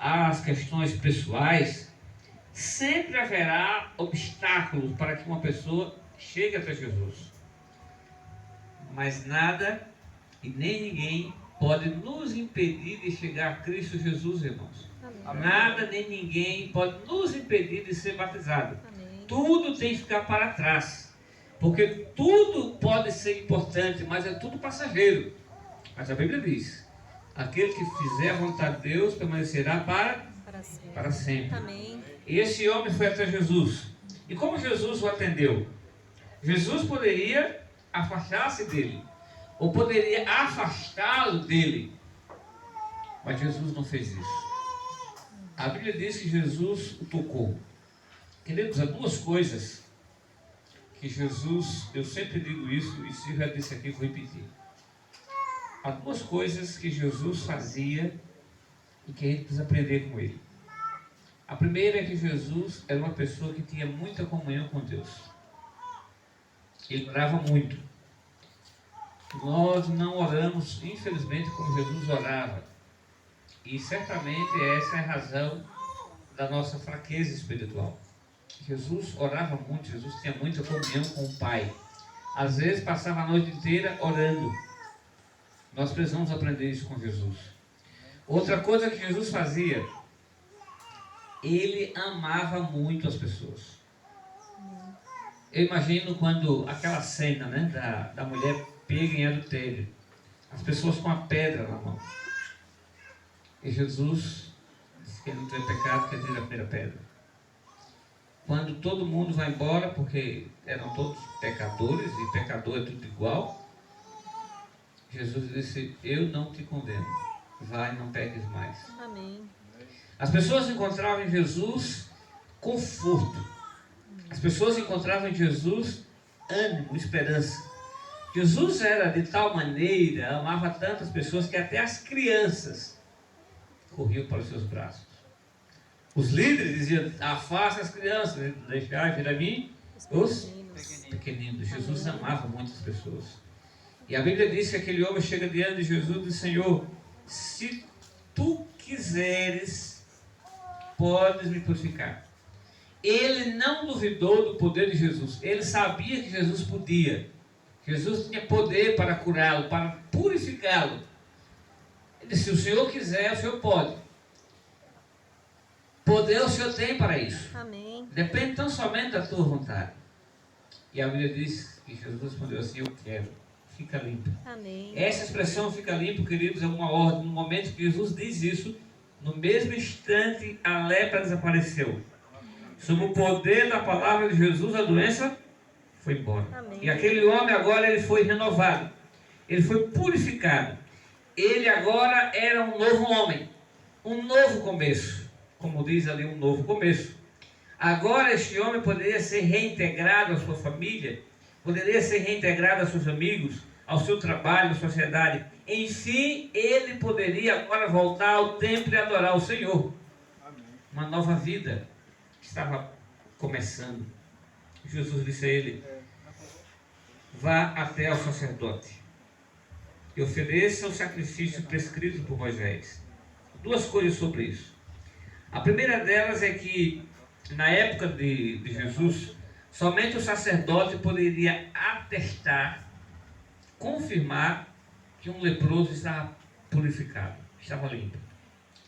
às questões pessoais, sempre haverá obstáculos para que uma pessoa chegue até Jesus. Mas nada e nem ninguém pode nos impedir de chegar a Cristo Jesus, irmãos. Amém. Nada nem ninguém pode nos impedir de ser batizado. Amém. Tudo tem que ficar para trás. Porque tudo pode ser importante, mas é tudo passageiro. Mas a Bíblia diz: aquele que fizer a vontade de Deus permanecerá para sempre. Amém. E esse homem foi até Jesus. E como Jesus o atendeu? Jesus poderia afastar-se dele, ou poderia afastá-lo dele, mas Jesus não fez isso. A Bíblia diz que Jesus o tocou. Queridos, há duas coisas que Jesus, eu sempre digo isso, e se eu já disse aqui, vou repetir. Há duas coisas que Jesus fazia e que a gente precisa aprender com ele. A primeira é que Jesus era uma pessoa que tinha muita comunhão com Deus. Ele orava muito. Nós não oramos, infelizmente, como Jesus orava. E certamente essa é a razão da nossa fraqueza espiritual. Jesus orava muito, Jesus tinha muita comunhão com o Pai. Às vezes passava a noite inteira orando. Nós precisamos aprender isso com Jesus. Outra coisa que Jesus fazia, ele amava muito as pessoas. Eu imagino quando aquela cena, né, da mulher pega em adultério, as pessoas com a pedra na mão. E Jesus disse que ele não tem pecado, que atire a primeira pedra. Quando todo mundo vai embora, porque eram todos pecadores, e pecador é tudo igual, Jesus disse: eu não te condeno, vai, não peques mais. Amém. As pessoas encontravam em Jesus conforto. As pessoas encontravam em Jesus ânimo, esperança. Jesus era de tal maneira, amava tantas pessoas, que até as crianças corriam para os seus braços. Os líderes diziam: afasta as crianças, deixai vir a mim os pequeninos. Jesus amava muitas pessoas. E a Bíblia diz que aquele homem chega diante de Jesus e diz: Senhor, se tu quiseres, podes me purificar. Ele não duvidou do poder de Jesus. Ele sabia que Jesus podia. Jesus tinha poder para curá-lo, para purificá-lo. Ele disse: se o Senhor quiser, o Senhor pode. Poder o Senhor tem para isso. Amém. Depende tão somente da tua vontade. E a Bíblia diz que Jesus respondeu assim: eu quero. Fica limpo. Amém. Essa expressão fica limpo, queridos, é uma ordem. No momento que Jesus diz isso, no mesmo instante a lepra desapareceu. Sob o poder da palavra de Jesus, a doença foi embora. Amém. E aquele homem agora ele foi renovado. Ele foi purificado. Ele agora era um novo homem. Um novo começo. Como diz ali, um novo começo. Agora este homem poderia ser reintegrado à sua família. Poderia ser reintegrado aos seus amigos, ao seu trabalho, à sociedade. Enfim, ele poderia agora voltar ao templo e adorar o Senhor. Amém. Uma nova vida estava começando. Jesus disse a ele: vá até ao sacerdote e ofereça o sacrifício prescrito por Moisés. Duas coisas sobre isso. A primeira delas é que na época de Jesus, somente o sacerdote poderia atestar, confirmar que um leproso estava purificado, estava limpo.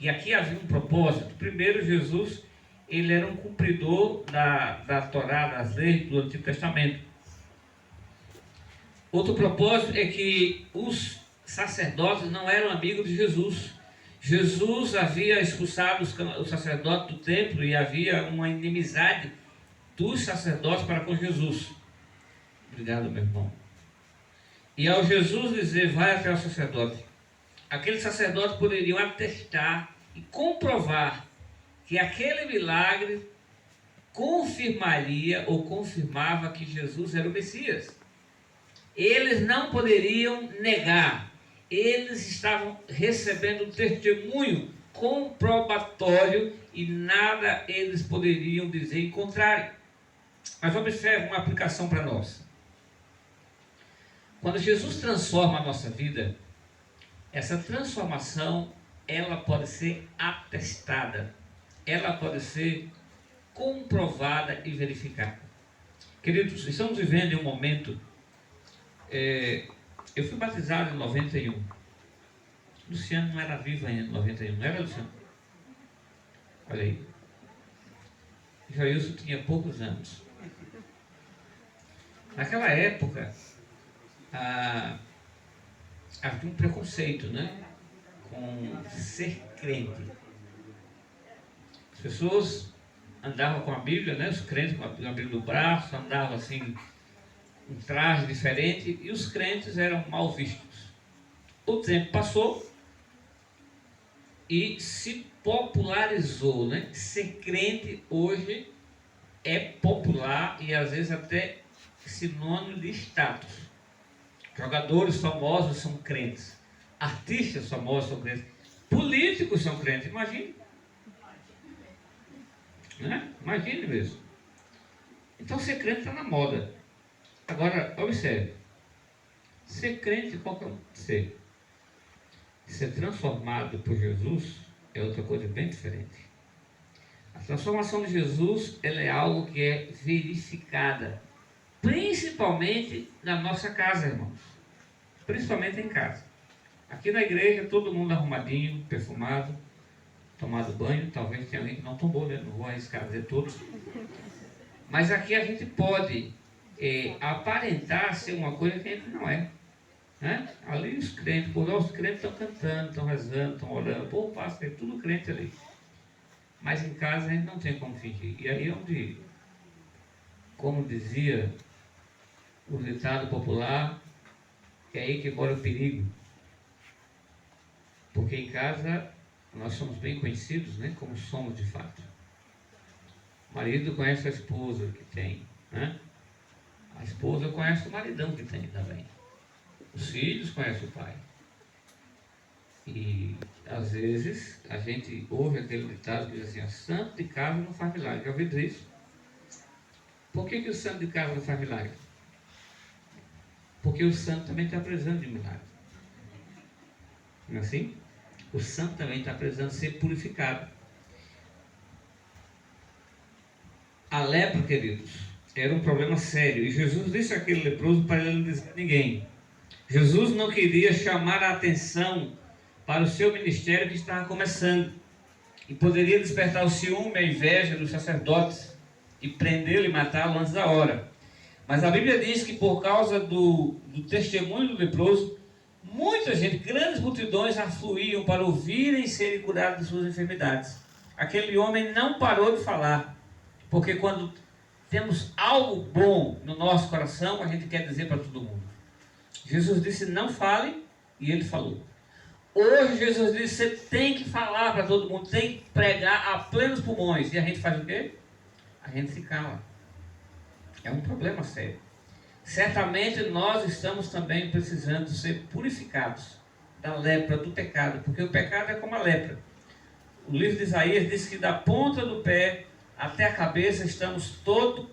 E aqui havia um propósito. Primeiro, Jesus, ele era um cumpridor da Torá, das leis do Antigo Testamento. Outro propósito é que os sacerdotes não eram amigos de Jesus. Jesus havia expulsado os sacerdotes do templo e havia uma inimizade dos sacerdotes para com Jesus. Obrigado, meu irmão. E ao Jesus dizer: vai até o sacerdote, aqueles sacerdotes poderiam atestar e comprovar que aquele milagre confirmaria ou confirmava que Jesus era o Messias. Eles não poderiam negar. Eles estavam recebendo testemunho comprobatório e nada eles poderiam dizer em contrário. Mas observe uma aplicação para nós. Quando Jesus transforma a nossa vida, essa transformação ela pode ser atestada, ela pode ser comprovada e verificada. Queridos, estamos vivendo em um momento, eu fui batizado em 91. Luciano não era vivo ainda em 91, não era, Luciano? Olha aí. Jailson tinha poucos anos. Naquela época, havia um preconceito, né, com ser crente. As pessoas andavam com a Bíblia, né, os crentes com a Bíblia no braço, andavam assim, um traje diferente, e os crentes eram mal vistos. O tempo passou e se popularizou, né? Ser crente hoje é popular e às vezes até sinônimo de status. Jogadores famosos são crentes, artistas famosos são crentes, políticos são crentes, imagine. Né? Imagine mesmo. Então ser crente está na moda. Agora, observe, ser crente qualquer um ser. Ser transformado por Jesus é outra coisa bem diferente. A transformação de Jesus, ela é algo que é verificada, principalmente na nossa casa, irmãos. Principalmente em casa. Aqui na igreja, todo mundo arrumadinho, perfumado, tomado banho. Talvez tenha alguém que não tomou, né? Não vou arriscar dizer todos. Mas aqui a gente pode aparentar ser uma coisa que a gente não é. Né? Ali os crentes, por lá os crentes estão cantando, estão rezando, estão orando. Pô, passa, é tudo crente ali. Mas em casa a gente não tem como fingir. E aí é onde, como dizia o ditado popular, é aí que mora o perigo. Porque em casa nós somos bem conhecidos, né, como somos de fato. O marido conhece a esposa que tem, né? A esposa conhece o maridão que tem também. Os filhos conhecem o pai. E às vezes a gente ouve aquele ditado que diz assim: santo de casa não faz milagre. Já ouviu isso? Por que o santo de casa não faz milagre? Porque o santo também está precisando de milagre. Não é assim? O santo também está precisando ser purificado. A lepra, queridos, era um problema sério. E Jesus disse àquele leproso para ele não dizer a ninguém. Jesus não queria chamar a atenção para o seu ministério que estava começando. E poderia despertar o ciúme, a inveja dos sacerdotes e prendê-lo e matá-lo antes da hora. Mas a Bíblia diz que por causa do testemunho do leproso, muita gente, grandes multidões afluíam para ouvirem e serem curados de suas enfermidades. Aquele homem não parou de falar, porque quando temos algo bom no nosso coração, a gente quer dizer para todo mundo. Jesus disse: não fale, e ele falou. Hoje Jesus disse: você tem que falar para todo mundo, tem que pregar a plenos pulmões. E a gente faz o quê? A gente se cala. É um problema sério. Certamente nós estamos também precisando ser purificados da lepra, do pecado, porque o pecado é como a lepra. O livro de Isaías diz que da ponta do pé até a cabeça estamos todos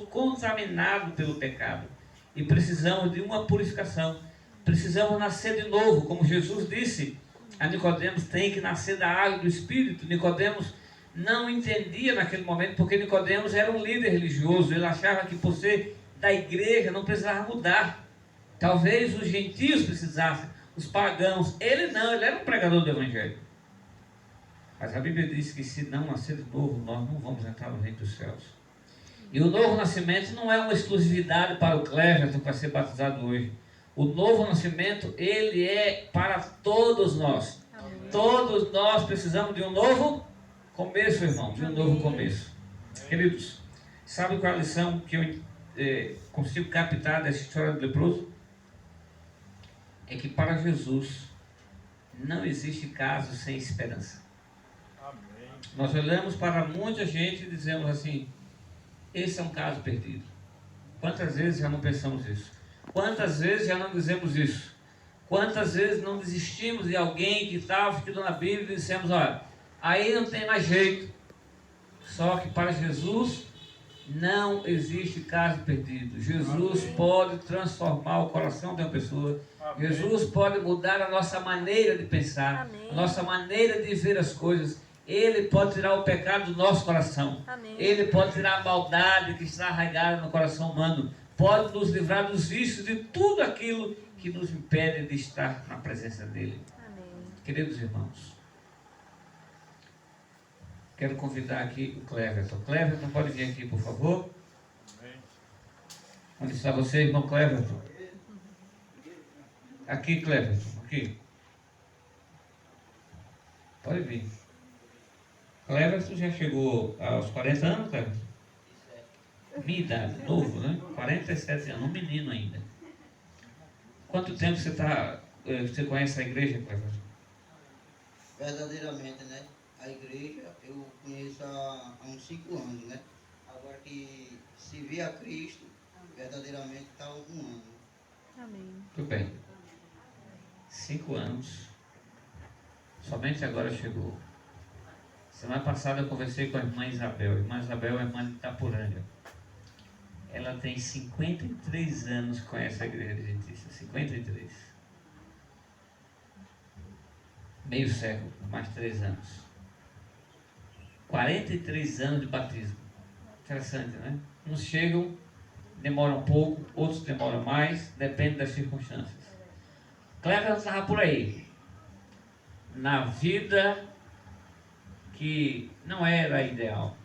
contaminados pelo pecado. E precisamos de uma purificação. Precisamos nascer de novo, como Jesus disse a Nicodemos: tem que nascer da água e do Espírito. Nicodemos não entendia naquele momento, porque Nicodemos era um líder religioso. Ele achava que por ser da igreja não precisava mudar. Talvez os gentios precisassem, os pagãos. Ele não, ele era um pregador do evangelho. Mas a Bíblia diz que se não nascer de novo, nós não vamos entrar no reino dos céus. E o novo nascimento não é uma exclusividade para o Cleverton para ser batizado hoje. O novo nascimento, ele é para todos nós. Amém. Todos nós precisamos de um novo começo, irmão, de um novo começo. Queridos, sabe qual é a lição que eu consigo captar dessa história do leproso? É que para Jesus não existe caso sem esperança. Amém. Nós olhamos para muita gente e dizemos assim: esse é um caso perdido. Quantas vezes já não pensamos isso? Quantas vezes já não dizemos isso? Quantas vezes não desistimos de alguém que estava escrito na Bíblia e dissemos: olha, aí não tem mais jeito. Só que para Jesus Não existe caso perdido. Jesus pode transformar o coração de uma pessoa. Jesus pode mudar a nossa maneira de pensar, a nossa maneira de ver as coisas. Ele pode tirar o pecado do nosso coração. Ele pode tirar a maldade que está arraigada no coração humano. Pode nos livrar dos vícios, de tudo aquilo que nos impede de estar na presença dele. Queridos irmãos, quero convidar aqui o Cleverton. Cleverton, pode vir aqui, por favor. Onde está você, irmão Cleverton? Aqui, Cleverton, aqui. Pode vir. Cleverton já chegou aos 40 anos, Cleverton? Minha idade, novo, né? 47 anos, um menino ainda. Quanto tempo você conhece a igreja, Cleverton? Verdadeiramente, né? A igreja eu conheço há uns 5 anos, né? Agora que servir a Cristo, verdadeiramente está 1 ano. Amém. Tudo bem. 5 anos. Somente agora chegou. Semana passada eu conversei com a irmã Isabel. A irmã Isabel é irmã de Itaporanga. Ela tem 53 anos que conhece a igreja adventista. 53. Meio século, mais 3 anos. 43 anos de batismo. Interessante, né? Uns chegam, demoram um pouco, outros demoram mais, depende das circunstâncias. Cleverton estava por aí, na vida que não era ideal.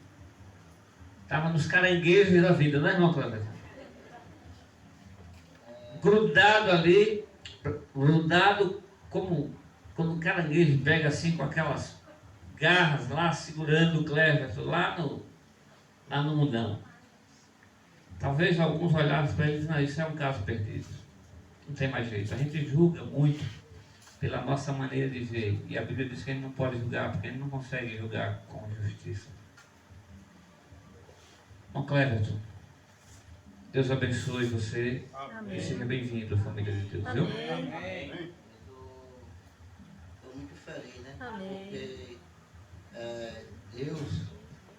Estava nos caranguejos da vida, não é, irmão Cleverton? Grudado ali, grudado como quando o caranguejo pega assim com aquelas garras lá, segurando o Cleverton lá no mundão. Talvez alguns olhassem para ele e dissessem, não, isso é um caso perdido. Não tem mais jeito. A gente julga muito pela nossa maneira de ver. E a Bíblia diz que a gente não pode julgar, porque a gente não consegue julgar com justiça. Bom, Cleverton, Deus abençoe você. Amém. E seja bem-vindo à família de Deus. Amém. Viu? Amém. Estou muito feliz, né? Amém. Porque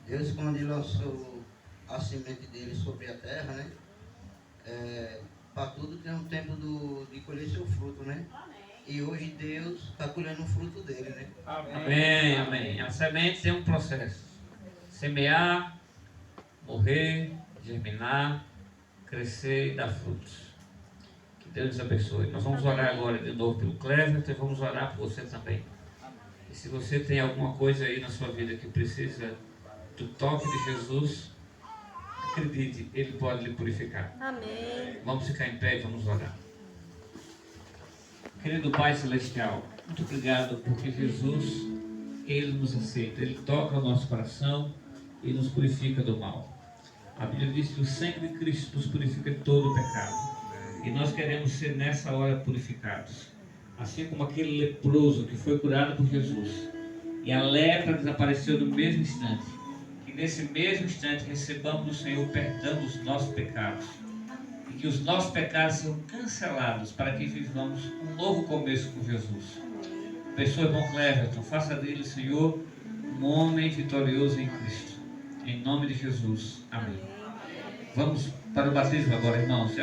Deus, quando ele lançou a semente dele sobre a terra, né? Para tudo tem um tempo de colher seu fruto, né? Amém. E hoje Deus está colhendo o fruto dele, né? Amém, amém. A semente tem um processo. Semear, morrer, germinar, crescer e dar frutos. Que Deus nos abençoe. Nós vamos orar agora de novo pelo Cleverton e vamos orar por você também. E se você tem alguma coisa aí na sua vida que precisa do toque de Jesus, acredite, Ele pode lhe purificar. Amém. Vamos ficar em pé e vamos orar. Querido Pai Celestial, muito obrigado porque Jesus, Ele nos aceita, Ele toca o nosso coração e nos purifica do mal. A Bíblia diz que o sangue de Cristo nos purifica de todo o pecado. E nós queremos ser nessa hora purificados. Assim como aquele leproso que foi curado por Jesus. E a lepra desapareceu no mesmo instante. Que nesse mesmo instante recebamos do Senhor perdão dos nossos pecados. E que os nossos pecados sejam cancelados para que vivamos um novo começo com Jesus. Abençoe o irmão Cleverton. Faça dele, Senhor, um homem vitorioso em Cristo. Em nome de Jesus. Amém. Vamos para o batismo agora, irmãos.